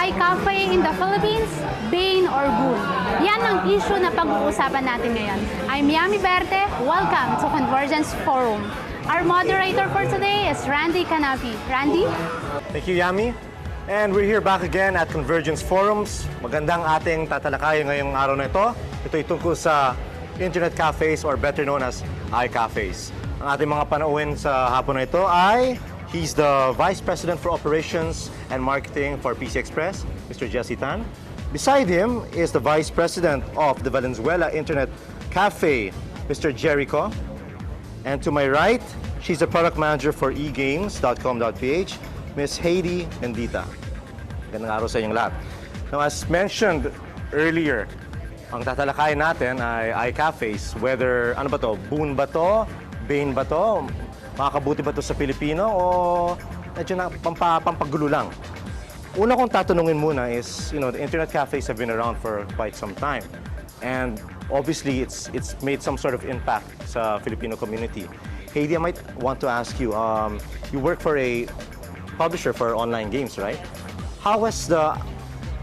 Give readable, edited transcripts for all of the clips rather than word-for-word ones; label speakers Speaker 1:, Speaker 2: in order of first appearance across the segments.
Speaker 1: iCafe in the Philippines, bane or boon? Yan ang issue na pag-uusapan natin ngayon. I'm Yami Berte. Welcome to Convergence Forum. Our moderator for today is Randy Canapi. Randy?
Speaker 2: Thank you, Yami. And we're here back again at Convergence Forums. Magandang ating tatalakayin ngayong araw na ito. Ito'y tungkol sa internet cafes or better known as iCafes. Ang ating mga panauhin sa hapon na ito ay he's the Vice President for Operations and Marketing for PC Express, Mr. Jesse Tan. Beside him is the Vice President of the Valenzuela Internet Cafe, Mr. Jericho. And to my right, she's the Product Manager for egames.com.ph, Ms. Heidi Mendita. Magandang araw sa inyong lahat. Now, as mentioned earlier, ang tatalakayin natin ay iCafes. Whether, ano ba to? Boon ba to? Bane ba to? Makakabuti ba to sa Pilipino? O medyo na pampagulo lang? Una kong tatanungin muna is, the internet cafes have been around for quite some time. And obviously, it's made some sort of impact sa Filipino community. Heidi, I might want to ask you, you work for a publisher for online games, right? How has the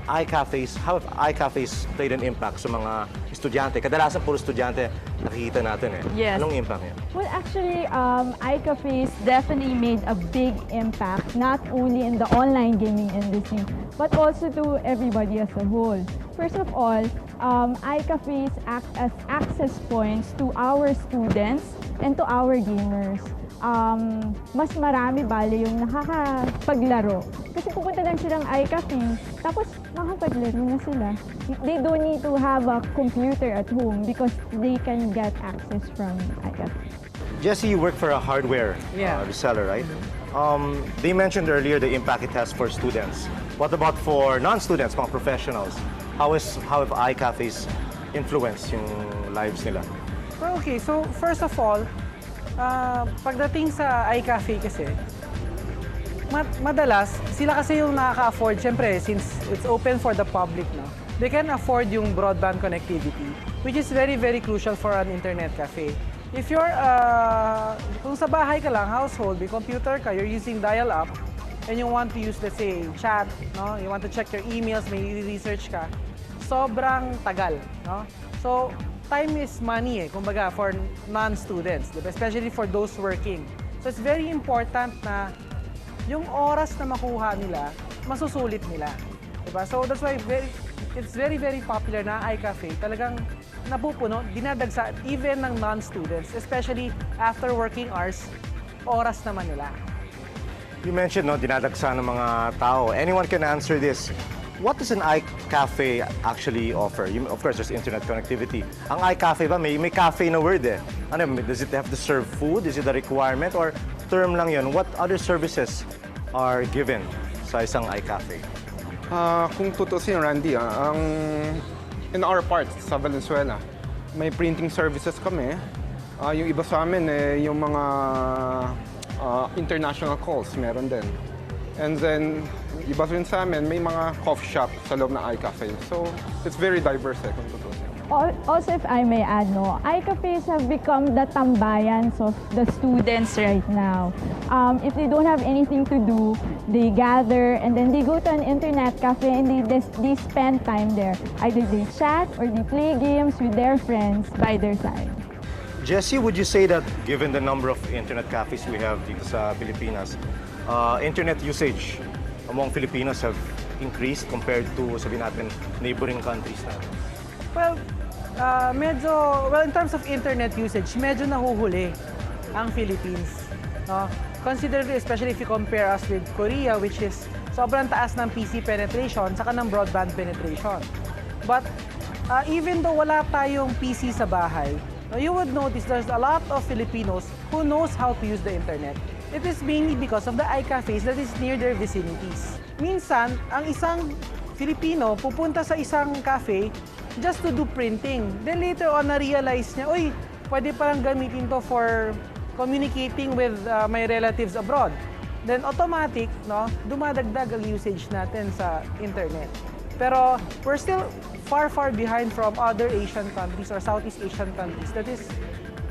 Speaker 2: how have iCafes played an impact sa mga estudyante? Kadalasan puro estudyante nakikita natin eh.
Speaker 3: Yes.
Speaker 2: Anong impact niya?
Speaker 3: Well, actually, iCafes definitely made a big impact, not only in the online gaming industry, but also to everybody as a whole. First of all, iCafes act as access points to our students and to our gamers. Mas marami bale yung nakakapaglaro. Kasi pupunta lang silang iCafe, tapos makapaglaro na sila. They don't need to have a computer at home because they can get access from iCafe.
Speaker 2: Jesse, you work for a hardware reseller, right? They mentioned earlier the impact it has for students. What about for non-students, mga professionals? How have iCafes influenced yung lives nila?
Speaker 4: Okay, so first of all, pagdating sa iCafe kasi, madalas, sila kasi yung nakaka-afford, syempre, since it's open for the public, no? They can afford yung broadband connectivity, which is very, very crucial for an internet cafe. If you're, kung sa bahay ka lang, household, may computer ka, you're using dial-up, and you want to use, let's say, chat, no? You want to check your emails, may research ka, sobrang tagal, no? So, time is money kumbaga for non-students, diba? Especially for those working. So it's very important na yung oras na makuha nila, masusulit nila. Diba? So that's why it's very, very popular na iCafe. Talagang napupuno, dinadagsa even ng non-students, especially after working hours, oras naman nila.
Speaker 2: You mentioned, dinadagsa ng mga tao. Anyone can answer this. What does an iCafe actually offer? Of course, there's internet connectivity. Ang iCafe ba, may cafe na word eh. Ano, does it have to serve food? Is it a requirement? Or term lang yun? What other services are given sa isang iCafe?
Speaker 5: Kung tutusin, Randy, in our part sa Valenzuela, may printing services kami. Yung iba sa amin, yung mga international calls, meron din. And then, iba rin sa amin, may mga coffee shop sa loob ng iCafe. So, it's very diverse kung tutusin.
Speaker 3: Also, if I may add, iCafes have become the tambayans of the students right now. If they don't have anything to do, they gather and then they go to an internet cafe and they spend time there. Either they chat or they play games with their friends by their side.
Speaker 2: Jesse, would you say that given the number of internet cafes we have dito sa Pilipinas, internet usage among Filipinos have increased compared to, sabihin natin, neighboring countries natin?
Speaker 4: Well, in terms of internet usage, medyo nahuhuli ang Philippines. No? Consider, especially if you compare us with Korea, which is sobrang taas ng PC penetration, saka ng broadband penetration. But even though wala tayong PC sa bahay, you would notice there's a lot of Filipinos who knows how to use the internet. It is mainly because of the iCafes that is near their vicinities. Minsan, ang isang Filipino pupunta sa isang cafe just to do printing. Then later on, na-realize niya, uy, pwede parang gamitin to for communicating with my relatives abroad. Then automatic, dumadagdag ang usage natin sa internet. Pero we're still far, far behind from other Asian countries or Southeast Asian countries that is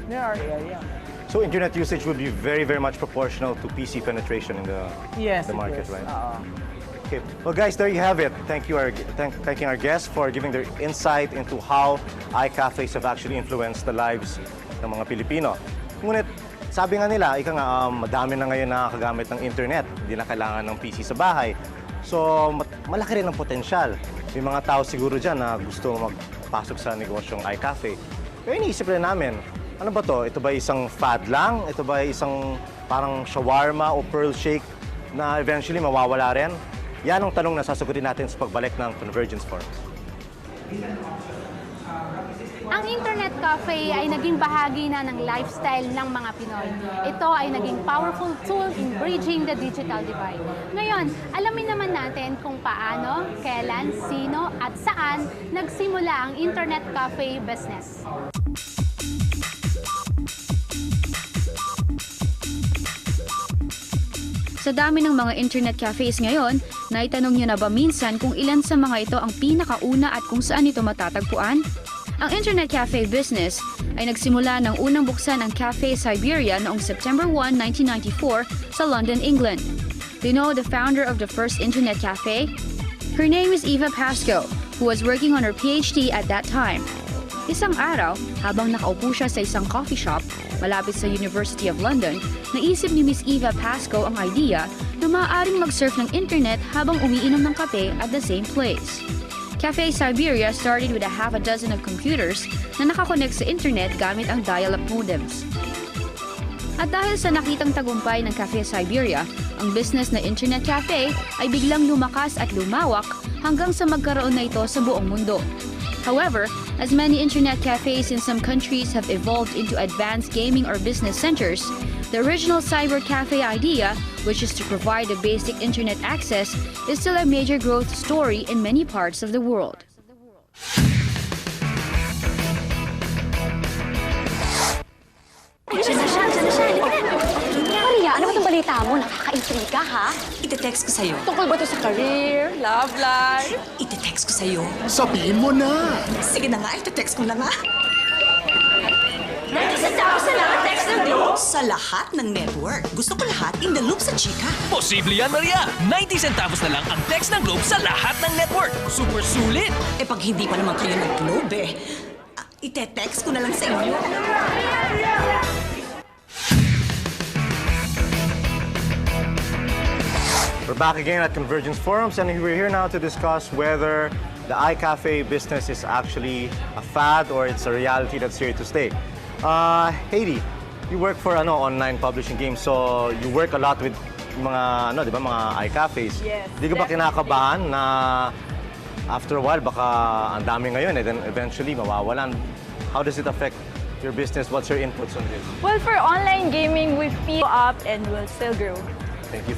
Speaker 4: near our area.
Speaker 2: So internet usage would be very, very much proportional to PC penetration in the market, right? Okay. Well, guys, there you have it. Thanking our guests for giving their insight into how iCafes have actually influenced the lives ng mga Pilipino. Ngunit, sabi nga nila, madami na ngayon nakakagamit ng internet. Hindi na kailangan ng PC sa bahay. So, malaki rin ang potensyal. May mga tao siguro dyan na gusto magpasok sa negosyong iCafe. Kaya iniisip rin namin, ano ba to? Ito ba isang fad lang? Ito ba isang parang shawarma o pearl shake na eventually mawawala rin? Yan ang tanong na sasagutin natin sa pagbalik ng Convergence Forums.
Speaker 1: Ang internet cafe ay naging bahagi na ng lifestyle ng mga Pinoy. Ito ay naging powerful tool in bridging the digital divide. Ngayon, alamin naman natin kung paano, kailan, sino at saan nagsimula ang internet cafe business.
Speaker 6: Sa dami ng mga internet cafes ngayon, naitanong niyo na ba minsan kung ilan sa mga ito ang pinakauna at kung saan ito matatagpuan? Ang internet cafe business ay nagsimula ng unang buksan ang Cafe Siberia noong September 1, 1994 sa London, England. Do you know the founder of the first internet cafe? Her name is Eva Pascoe, who was working on her PhD at that time. Isang araw, habang nakaupo siya sa isang coffee shop malapit sa University of London, naisip ni Miss Eva Pascoe ang idea na maaaring mag-surf ng internet habang umiinom ng kape at the same place. Cafe Siberia started with a half a dozen of computers na nakakonect sa internet gamit ang dial-up modems. At dahil sa nakitang tagumpay ng Cafe Siberia, ang business na internet cafe ay biglang lumakas at lumawak hanggang sa magkaroon na ito sa buong mundo. However, as many internet cafes in some countries have evolved into advanced gaming or business centers, the original cyber cafe idea, which is to provide a basic internet access, is still a major growth story in many parts of the world.
Speaker 7: Maria, ano ba itong balita mo? Nakaka-intriga, ha?
Speaker 8: Ite-text ko sa'yo.
Speaker 7: Tungkol ba ito sa career, love life?
Speaker 8: Ite-text ko sa'yo.
Speaker 9: Sabihin mo na!
Speaker 8: Sige na nga, ite-text ko na nga.
Speaker 7: 90 centavos na lang ang text ng Globe?
Speaker 8: Sa lahat ng network. Gusto ko lahat in the loop sa chika.
Speaker 10: Posible yan, Maria! 90 centavos na lang ang text ng Globe sa lahat ng network. Super sulit!
Speaker 8: Eh pag hindi pa naman kayo nag-Globe ite-text ko na lang sa inyo.
Speaker 2: We're back again at Convergence Forums, and we're here now to discuss whether the iCafe business is actually a fad or it's a reality that's here to stay. Heidi, you work for online publishing games, so you work a lot with mga di ba, mga iCafes.
Speaker 3: Yes,
Speaker 2: Di ka ba kinakabahan na after a while baka ang dami ngayon and then eventually mawawalan? How does it affect your business? What's your inputs on this?
Speaker 3: Well, for online gaming, we feel up and will still grow.
Speaker 2: Thank you.